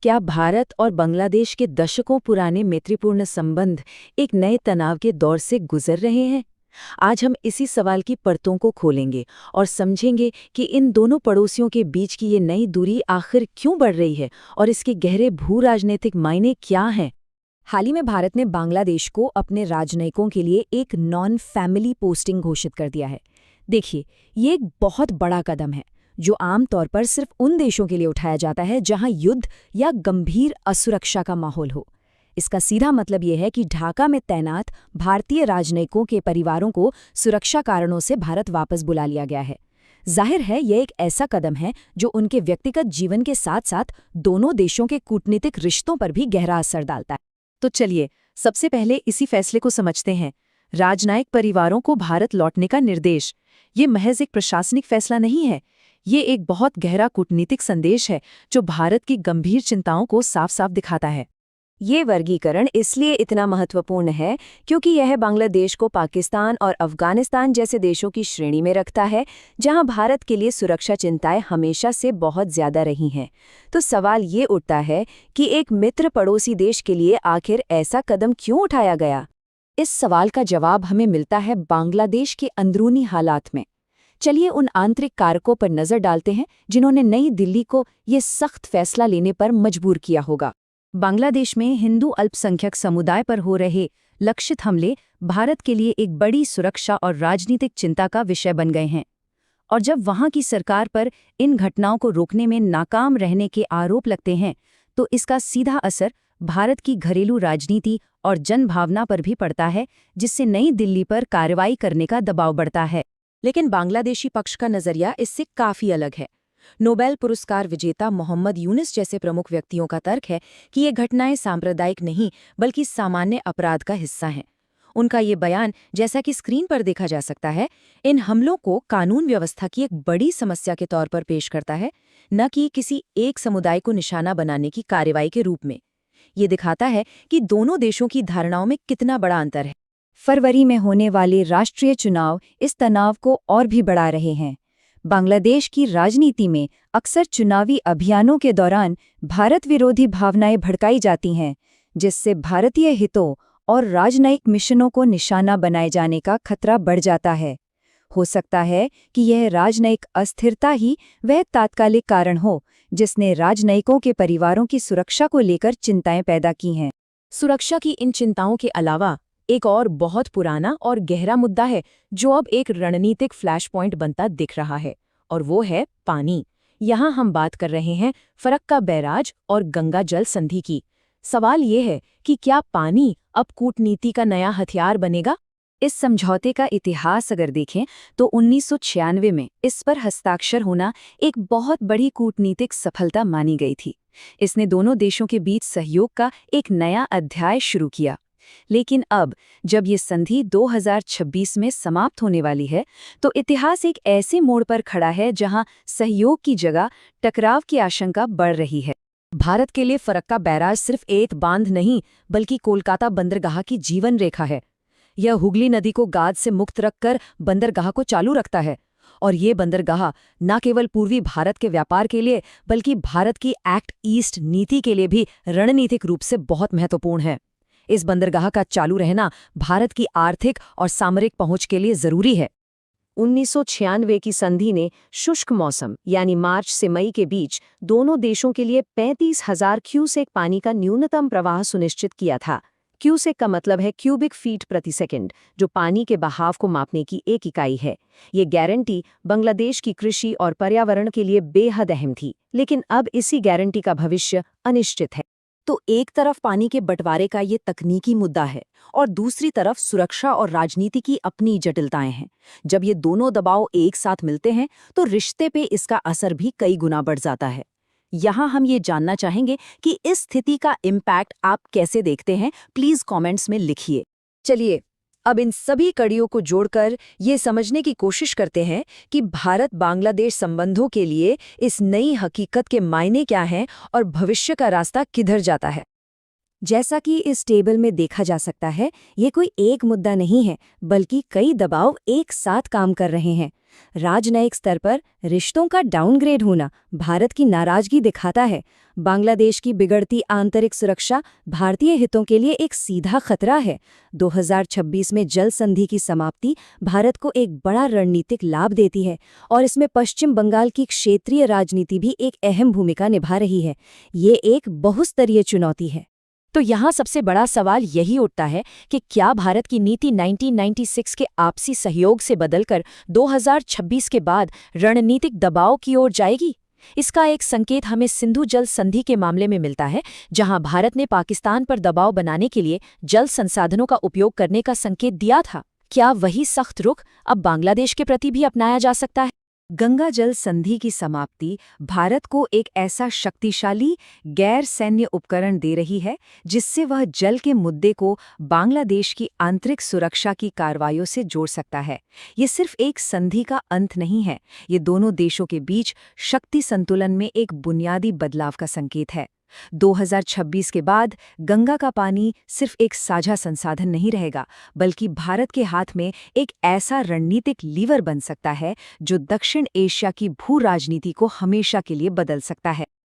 क्या भारत और बांग्लादेश के दशकों पुराने मैत्रीपूर्ण संबंध एक नए तनाव के दौर से गुजर रहे हैं? आज हम इसी सवाल की परतों को खोलेंगे और समझेंगे कि इन दोनों पड़ोसियों के बीच की ये नई दूरी आखिर क्यों बढ़ रही है और इसके गहरे भू राजनीतिक मायने क्या हैं। हाल ही में भारत ने बांग्लादेश को अपने राजनयिकों के लिए एक नॉन फैमिली पोस्टिंग घोषित कर दिया है। देखिए, ये एक बहुत बड़ा कदम है जो आमतौर पर सिर्फ उन देशों के लिए उठाया जाता है जहां युद्ध या गंभीर असुरक्षा का माहौल हो। इसका सीधा मतलब ये है कि ढाका में तैनात भारतीय राजनयिकों के परिवारों को सुरक्षा कारणों से भारत वापस बुला लिया गया है। जाहिर है, यह एक ऐसा कदम है जो उनके व्यक्तिगत जीवन के साथ साथ दोनों देशों के कूटनीतिक रिश्तों पर भी गहरा असर डालता है। तो चलिए, सबसे पहले इसी फैसले को समझते हैं। राजनयिक परिवारों को भारत लौटने का निर्देश, ये महज एक प्रशासनिक फैसला नहीं है। ये एक बहुत गहरा कूटनीतिक संदेश है जो भारत की गंभीर चिंताओं को साफ साफ दिखाता है। ये वर्गीकरण इसलिए इतना महत्वपूर्ण है क्योंकि यह बांग्लादेश को पाकिस्तान और अफगानिस्तान जैसे देशों की श्रेणी में रखता है जहां भारत के लिए सुरक्षा चिंताएं हमेशा से बहुत ज्यादा रही हैं। तो सवाल ये उठता है कि एक मित्र पड़ोसी देश के लिए आखिर ऐसा कदम क्यों उठाया गया? इस सवाल का जवाब हमें मिलता है बांग्लादेश के अंदरूनी हालात में। चलिए उन आंतरिक कारकों पर नजर डालते हैं जिन्होंने नई दिल्ली को ये सख्त फैसला लेने पर मजबूर किया होगा। बांग्लादेश में हिंदू अल्पसंख्यक समुदाय पर हो रहे लक्षित हमले भारत के लिए एक बड़ी सुरक्षा और राजनीतिक चिंता का विषय बन गए हैं। और जब वहां की सरकार पर इन घटनाओं को रोकने में नाकाम रहने के आरोप लगते हैं तो इसका सीधा असर भारत की घरेलू राजनीति और जनभावना पर भी पड़ता है, जिससे नई दिल्ली पर कार्रवाई करने का दबाव बढ़ता है। लेकिन बांग्लादेशी पक्ष का नजरिया इससे काफी अलग है। नोबेल पुरस्कार विजेता मोहम्मद यूनुस जैसे प्रमुख व्यक्तियों का तर्क है कि ये घटनाएं सांप्रदायिक नहीं बल्कि सामान्य अपराध का हिस्सा हैं। उनका ये बयान, जैसा कि स्क्रीन पर देखा जा सकता है, इन हमलों को कानून व्यवस्था की एक बड़ी समस्या के तौर पर पेश करता है, न कि किसी एक समुदाय को निशाना बनाने की कार्रवाई के रूप में। ये दिखाता है कि दोनों देशों की धारणाओं में कितना बड़ा अंतर है। फरवरी में होने वाले राष्ट्रीय चुनाव इस तनाव को और भी बढ़ा रहे हैं। बांग्लादेश की राजनीति में अक्सर चुनावी अभियानों के दौरान भारत विरोधी भावनाएं भड़काई जाती हैं, जिससे भारतीय हितों और राजनयिक मिशनों को निशाना बनाए जाने का खतरा बढ़ जाता है। हो सकता है कि यह राजनयिक अस्थिरता ही वह तात्कालिक कारण हो जिसने राजनयिकों के परिवारों की सुरक्षा को लेकर चिंताएं पैदा की हैं। सुरक्षा की इन चिंताओं के अलावा एक और बहुत पुराना और गहरा मुद्दा है जो अब एक रणनीतिक फ्लैश पॉइंट बनता दिख रहा है, और वो है पानी। यहाँ हम बात कर रहे हैं फरक्का बैराज और गंगा जल संधि की। सवाल ये है कि क्या पानी अब कूटनीति का नया हथियार बनेगा? इस समझौते का इतिहास अगर देखें तो 1996 में इस पर हस्ताक्षर होना एक बहुत बड़ी कूटनीतिक सफलता मानी गई थी। इसने दोनों देशों के बीच सहयोग का एक नया अध्याय शुरू किया। लेकिन अब जब ये संधि 2026 में समाप्त होने वाली है तो इतिहास एक ऐसे मोड़ पर खड़ा है जहां सहयोग की जगह टकराव की आशंका बढ़ रही है। भारत के लिए फरक्का बैराज सिर्फ एक बांध नहीं बल्कि कोलकाता बंदरगाह की जीवन रेखा है। यह हुगली नदी को गाद से मुक्त रखकर बंदरगाह को चालू रखता है, और ये बंदरगाह न केवल पूर्वी भारत के व्यापार के लिए बल्कि भारत की एक्ट ईस्ट नीति के लिए भी रणनीतिक रूप से बहुत महत्वपूर्ण है। इस बंदरगाह का चालू रहना भारत की आर्थिक और सामरिक पहुंच के लिए जरूरी है। 1996 की संधि ने शुष्क मौसम यानी मार्च से मई के बीच दोनों देशों के लिए 35,000 क्यूसेक पानी का न्यूनतम प्रवाह सुनिश्चित किया था। क्यूसेक का मतलब है क्यूबिक फीट प्रति सेकंड, जो पानी के बहाव को मापने की एक इकाई है। ये गारंटी बांग्लादेश की कृषि और पर्यावरण के लिए बेहद अहम थी, लेकिन अब इसी गारंटी का भविष्य अनिश्चित है। तो एक तरफ पानी के बंटवारे का ये तकनीकी मुद्दा है और दूसरी तरफ सुरक्षा और राजनीति की अपनी जटिलताएं हैं। जब ये दोनों दबाव एक साथ मिलते हैं तो रिश्ते पे इसका असर भी कई गुना बढ़ जाता है। यहाँ हम ये जानना चाहेंगे कि इस स्थिति का इम्पैक्ट आप कैसे देखते हैं, प्लीज कमेंट्स में लिखिए। चलिए अब इन सभी कड़ियों को जोड़कर ये समझने की कोशिश करते हैं कि भारत बांग्लादेश संबंधों के लिए इस नई हकीकत के मायने क्या हैं और भविष्य का रास्ता किधर जाता है। जैसा कि इस टेबल में देखा जा सकता है, ये कोई एक मुद्दा नहीं है, बल्कि कई दबाव एक साथ काम कर रहे हैं। राजनयिक स्तर पर रिश्तों का डाउनग्रेड होना भारत की नाराजगी दिखाता है। बांग्लादेश की बिगड़ती आंतरिक सुरक्षा भारतीय हितों के लिए एक सीधा खतरा है। 2026 में जल संधि की समाप्ति भारत को एक बड़ा रणनीतिक लाभ देती है और इसमें पश्चिम बंगाल की क्षेत्रीय राजनीति भी एक अहम भूमिका निभा रही है। ये एक बहुस्तरीय चुनौती है। तो यहाँ सबसे बड़ा सवाल यही उठता है कि क्या भारत की नीति 1996 के आपसी सहयोग से बदलकर 2026 के बाद रणनीतिक दबाव की ओर जाएगी? इसका एक संकेत हमें सिंधु जल संधि के मामले में मिलता है, जहां भारत ने पाकिस्तान पर दबाव बनाने के लिए जल संसाधनों का उपयोग करने का संकेत दिया था। क्या वही सख्त रुख अब बांग्लादेश के प्रति भी अपनाया जा सकता है? गंगा जल संधि की समाप्ति भारत को एक ऐसा शक्तिशाली गैर सैन्य उपकरण दे रही है जिससे वह जल के मुद्दे को बांग्लादेश की आंतरिक सुरक्षा की कार्रवाइयों से जोड़ सकता है। ये सिर्फ एक संधि का अंत नहीं है, ये दोनों देशों के बीच शक्ति संतुलन में एक बुनियादी बदलाव का संकेत है। 2026 के बाद गंगा का पानी सिर्फ एक साझा संसाधन नहीं रहेगा, बल्कि भारत के हाथ में एक ऐसा रणनीतिक लीवर बन सकता है जो दक्षिण एशिया की भू राजनीति को हमेशा के लिए बदल सकता है।